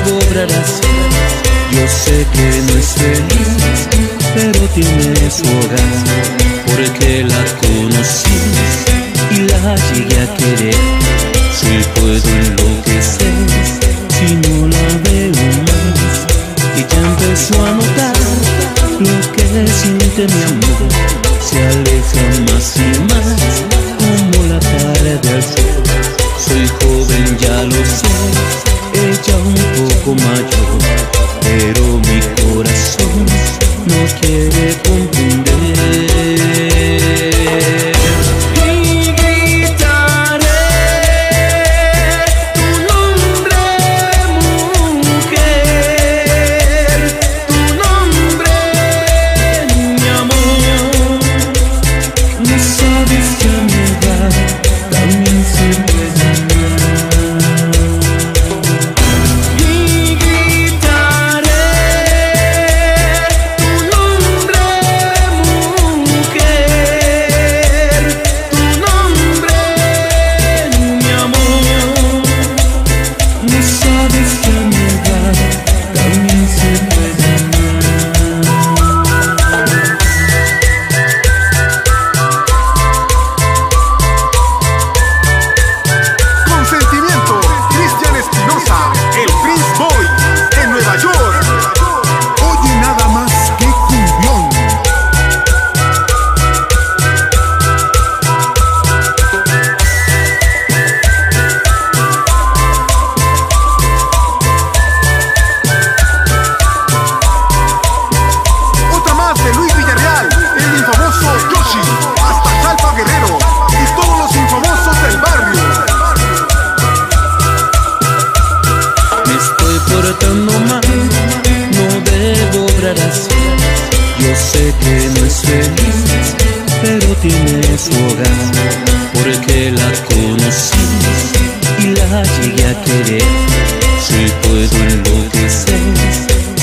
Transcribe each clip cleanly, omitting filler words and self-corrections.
debo obrar así. Yo sé que no es feliz, pero tiene su hogar, porque la conocí y la llegué a querer. Si puedo enloquecer si no la veo más, y ya empezó a notar lo que siente mi amor. Se aleja más y más, como la tarde al sol. Soy joven, ya lo sé, ella un poco mayor, pero mi corazón no quiere comprender. Y gritaré tu nombre, mujer, tu nombre, mi amor. No sabes que a mi edad también se puede amar. Y gritaré tu nombre, mujer, tu nombre, mi amor. No sabes que a mi edad también se puede amar. Con sentimiento, Cristian Espinosa, el Prince Boy, en Nueva York. Oye nada más que cumbión. Otra más de Luis Villarreal, el infamoso Yoshi, hasta Jalpa Guerrero y todos los infamosos del barrio. Me estoy portando mal, no debo obrar así. Yo sé que no es feliz, pero tiene su hogar, porque la conocí y la llegué a querer. Si puedo enloquecer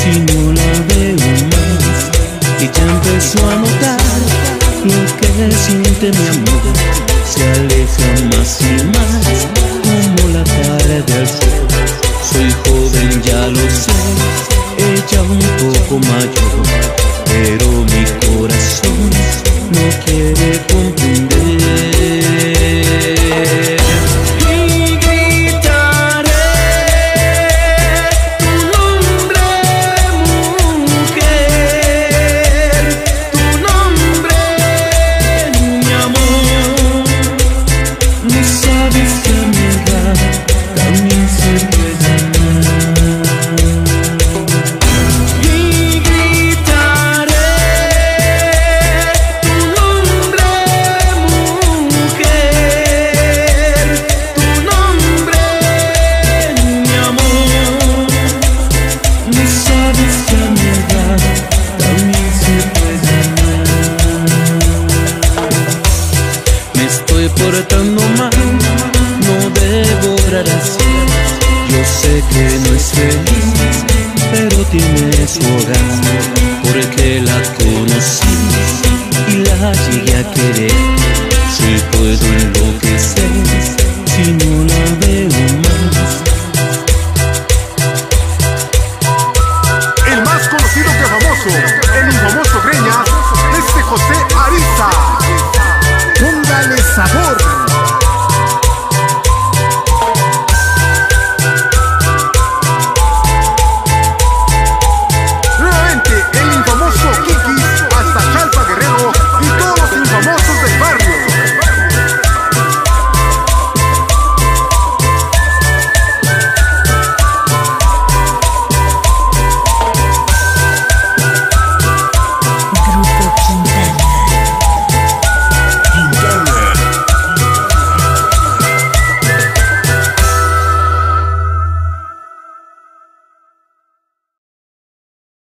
si no la veo más, y ya empezó a notar lo que siente mi amor. Se aleja más y más, como la tarde al sol. Soy joven, ya lo sé, ella un poco mayor, pero mi corazón no quiere comprender. Y gritaré tu nombre, mujer, tu nombre, mi amor. No sabes que a mi edad también se puede amar. Y gritaré tu nombre, mujer, tu nombre, mi amor. No sabes que a mi edad también se puede amar. Me estoy portando mal, no debo obrar así. Yo sé que no es feliz, pero tiene su hogar, porque la conocí y la llegué a querer. Si puedo enloquecer si no la veo más. El más conocido que famoso,